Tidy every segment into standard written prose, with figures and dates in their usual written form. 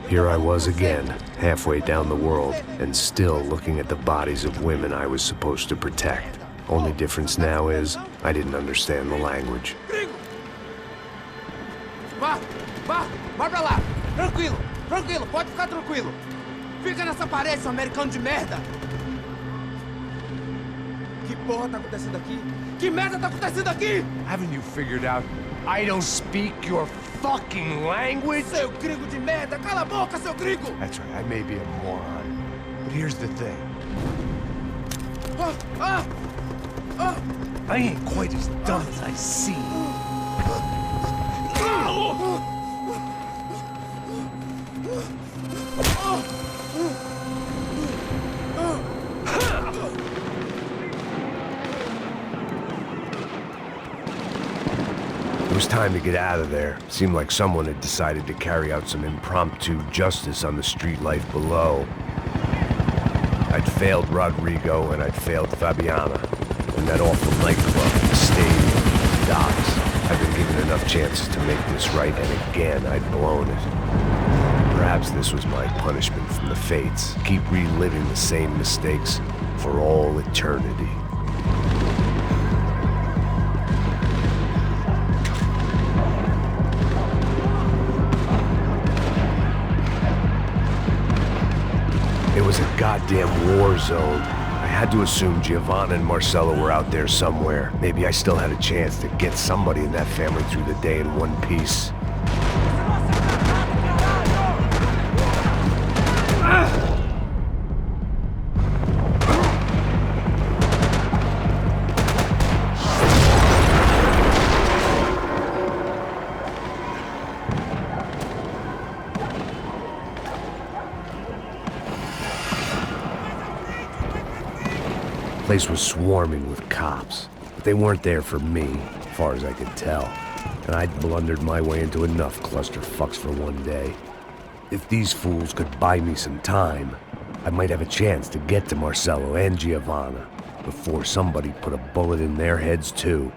Here I was again, halfway down the world, and still looking at the bodies of women I was supposed to protect. Only difference now is, I didn't understand the language. Vá pra lá! Tranquilo, pode ficar tranquilo! Fica nessa parede, seu americano de merda! Que porra tá acontecendo aqui? Que merda tá acontecendo aqui? Haven't you figured out I don't speak your fucking language? Seu gringo de merda! Cala a boca, seu gringo! That's right, I may be a moron, but here's the thing. I ain't quite as dumb as I seem. It was time to get out of there. Seemed like someone had decided to carry out some impromptu justice on the street life below. I'd failed Rodrigo and I'd failed Fabiana. And that awful nightclub, the stadium, the docks. I've been given enough chances to make this right, and again I'd blown it. Perhaps this was my punishment from the fates. Keep reliving the same mistakes for all eternity. It was a goddamn war zone. I had to assume Giovanna and Marcello were out there somewhere. Maybe I still had a chance to get somebody in that family through the day in one piece. The place was swarming with cops, but they weren't there for me, as far as I could tell. And I'd blundered my way into enough clusterfucks for one day. If these fools could buy me some time, I might have a chance to get to Marcello and Giovanna before somebody put a bullet in their heads too.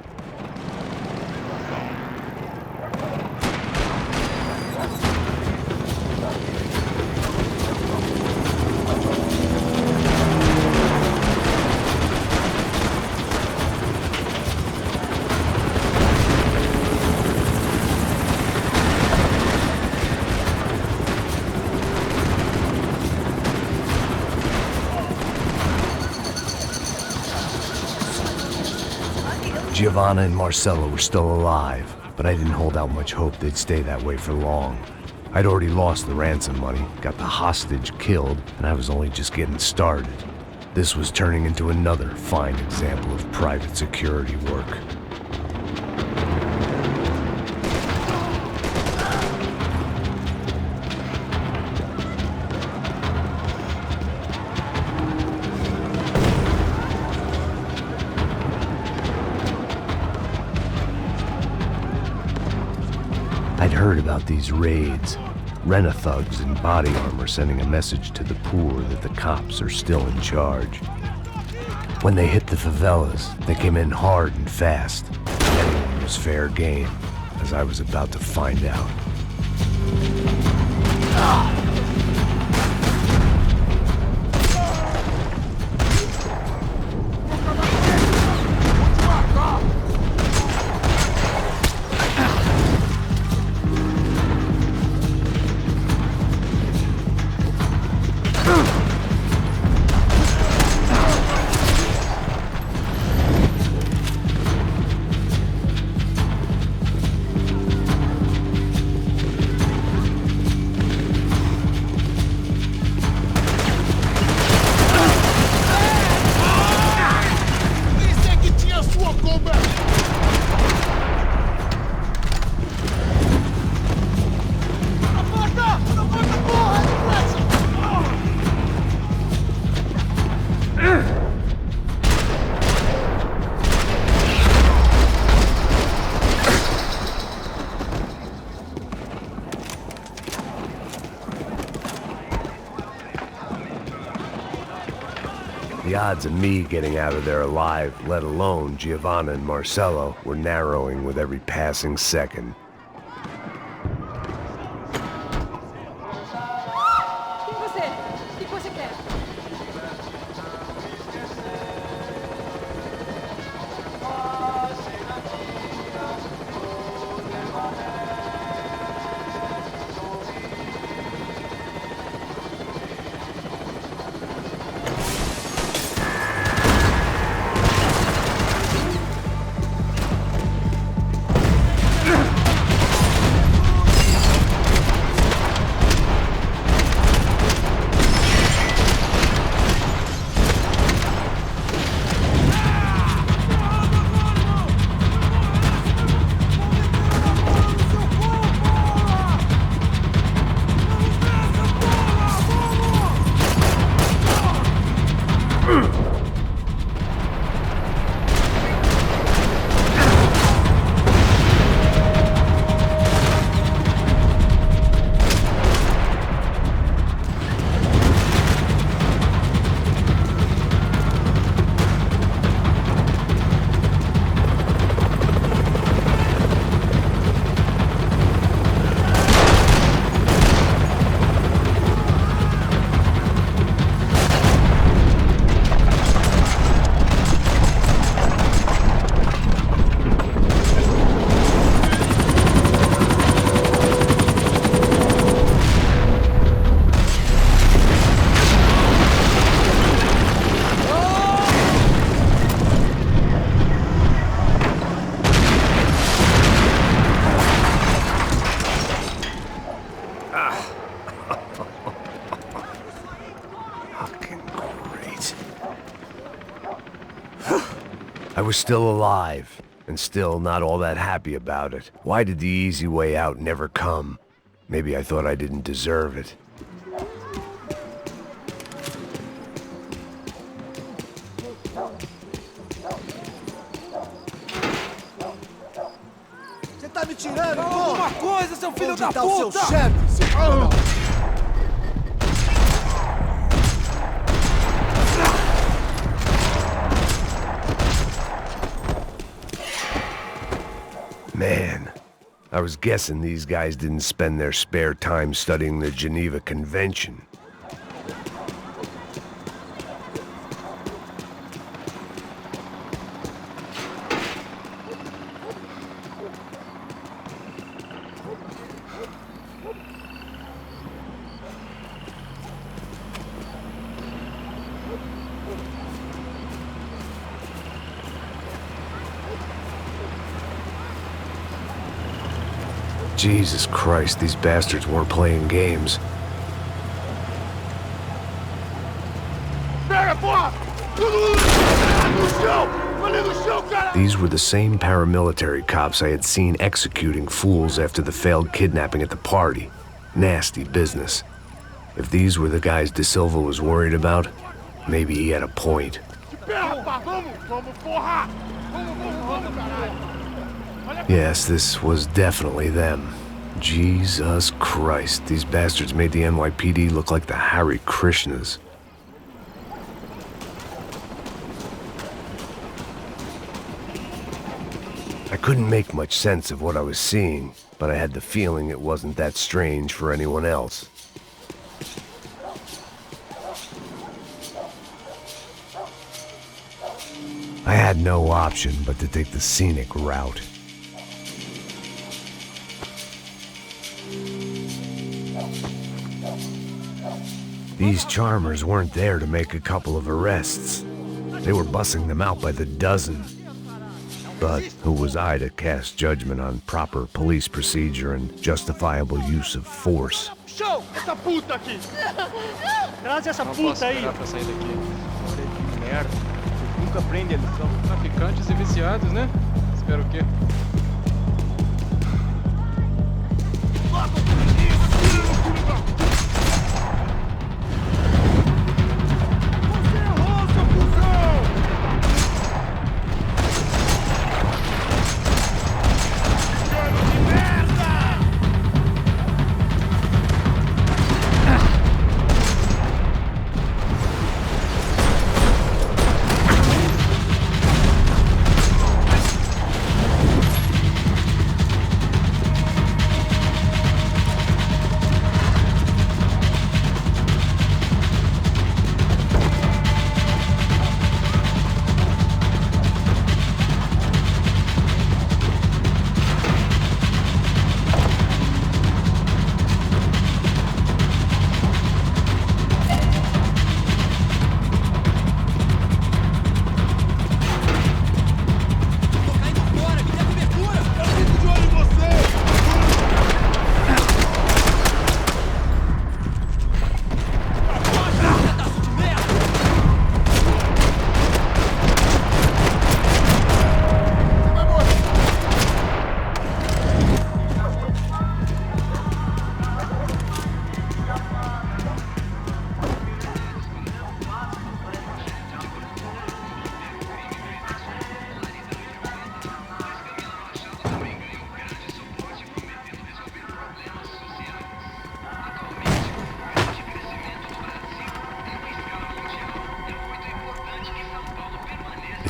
Giovanna and Marcello were still alive, but I didn't hold out much hope they'd stay that way for long. I'd already lost the ransom money, got the hostage killed, and I was only just getting started. This was turning into another fine example of private security work. I'd heard about these raids. Rent-a-thugs in body armor sending a message to the poor that the cops are still in charge. When they hit the favelas, they came in hard and fast. Anyone was fair game, as I was about to find out. The odds of me getting out of there alive, let alone Giovanna and Marcello, were narrowing with every passing second. você quer? I was still alive, and still not all that happy about it. Why did the easy way out never come? Maybe I thought I didn't deserve it. Você tá me tirando, Fala pô! alguma coisa, seu filho Onde da tá o seu puta! chefe, seu filho da... Man, I was guessing these guys didn't spend their spare time studying the Geneva Convention. Jesus Christ, these bastards weren't playing games. These were the same paramilitary cops I had seen executing fools after the failed kidnapping at the party. Nasty business. If these were the guys De Silva was worried about, maybe he had a point. Yes, this was definitely them. Jesus Christ, these bastards made the NYPD look like the Hare Krishnas. I couldn't make much sense of what I was seeing, but I had the feeling it wasn't that strange for anyone else. I had no option but to take the scenic route. These charmers weren't there to make a couple of arrests. They were bussing them out by the dozen. But who was I to cast judgment on proper police procedure and justifiable use of force? Show essa puta aqui! Traz essa puta aí! Não posso esperar pra sair daqui. Olha que merda. Vocês nunca aprendem a lição. Traficantes e viciados, né? Espero o quê?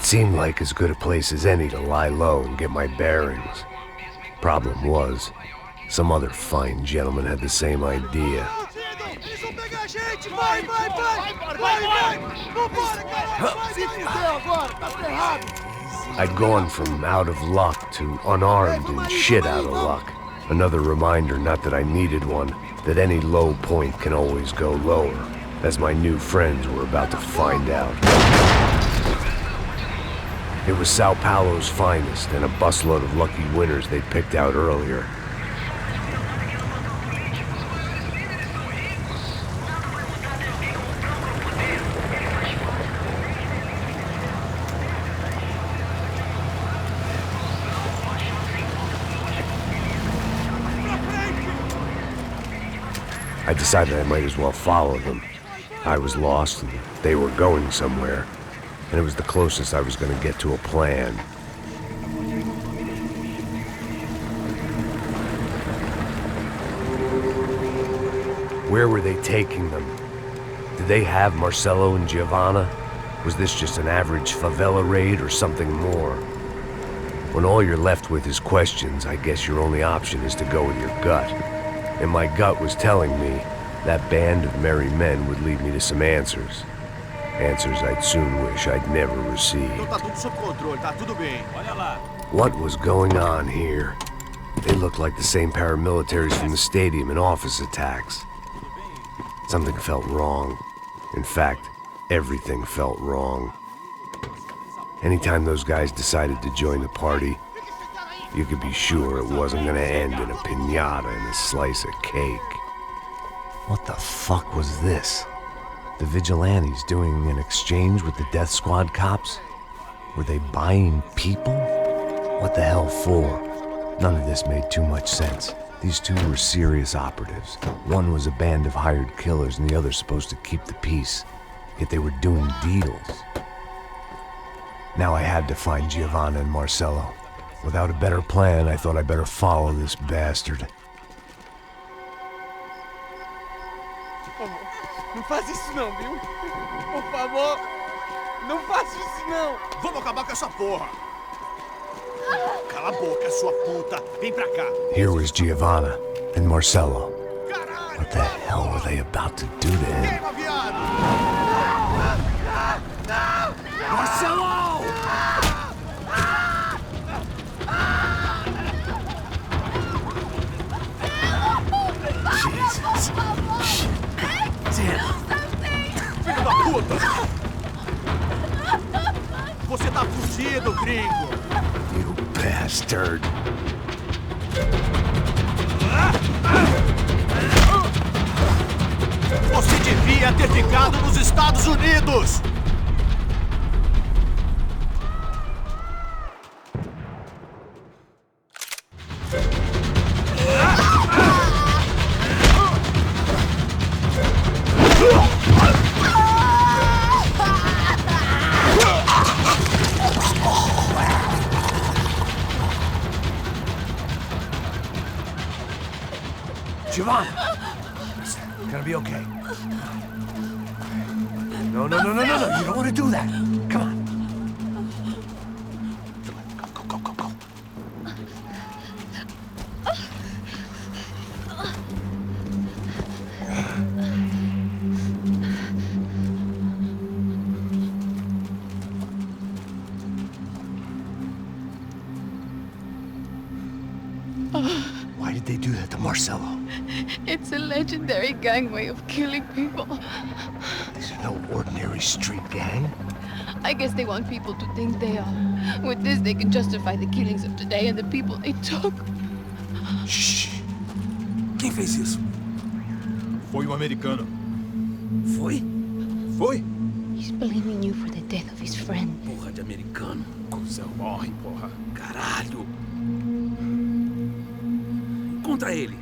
seemed like as good a place as any to lie low and get my bearings. Problem was, some other fine gentleman had the same idea. I'd gone from out of luck to unarmed and shit out of luck. Another reminder, not that I needed one, that any low point can always go lower, as my new friends were about to find out. It was Sao Paulo's finest and a busload of lucky winners they'd picked out earlier. I decided I might as well follow them. I was lost and they were going somewhere, and it was the closest I was going to get to a plan. Where were they taking them? Did they have Marcelo and Giovanna? Was this just an average favela raid or something more? When all you're left with is questions, I guess your only option is to go with your gut. And my gut was telling me that band of merry men would lead me to some answers. Answers I'd soon wish I'd never received. What was going on here? They looked like the same paramilitaries from the stadium in office attacks. Something felt wrong. In fact, everything felt wrong. Anytime those guys decided to join the party, you could be sure it wasn't gonna end in a piñata and a slice of cake. What the fuck was this? The vigilantes doing an exchange with the death squad cops? Were they buying people? What the hell for? None of this made too much sense. These two were serious operatives. One was a band of hired killers and the other supposed to keep the peace. Yet they were doing deals. Now I had to find Giovanna and Marcelo. Without a better plan, I thought I'd better follow this bastard. Não faz isso não, viu? Por favor, não faz isso não. Vamos acabar com essa porra. Cala a boca, sua puta. Vem pra cá. Here was Giovanna and Marcelo. What the hell were they about to do to him? Queima, viado! Marcelo! Jesus. Filho da puta! Você tá fugido, gringo! You bastard. Você devia ter ficado nos Estados Unidos! Giovanna! It's gonna be okay. No. You don't want to do that. Come on. Go. Why did they do that to Marcelo? It's a legendary gang way of killing people. These are no ordinary street gang. I guess they want people to think they are. With this, they can justify the killings of today and the people they took. Shh! Quem fez isso? Foi um americano. Foi? Foi? He's blaming you for the death of his friend. Porra de americano. Cusão, morre, porra. Caralho. Contra ele.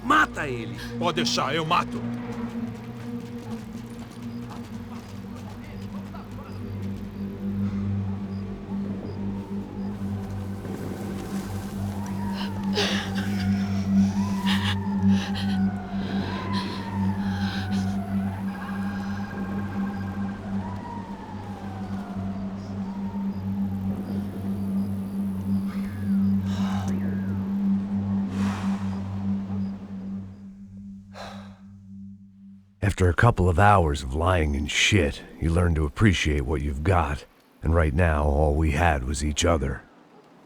Mata ele. Pode deixar, eu mato. After a couple of hours of lying in shit, you learn to appreciate what you've got. And right now, all we had was each other.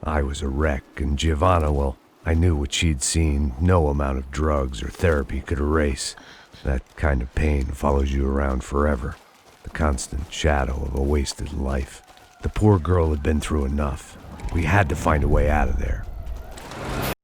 I was a wreck, and Giovanna, well, I knew what she'd seen no amount of drugs or therapy could erase. That kind of pain follows you around forever. The constant shadow of a wasted life. The poor girl had been through enough. We had to find a way out of there.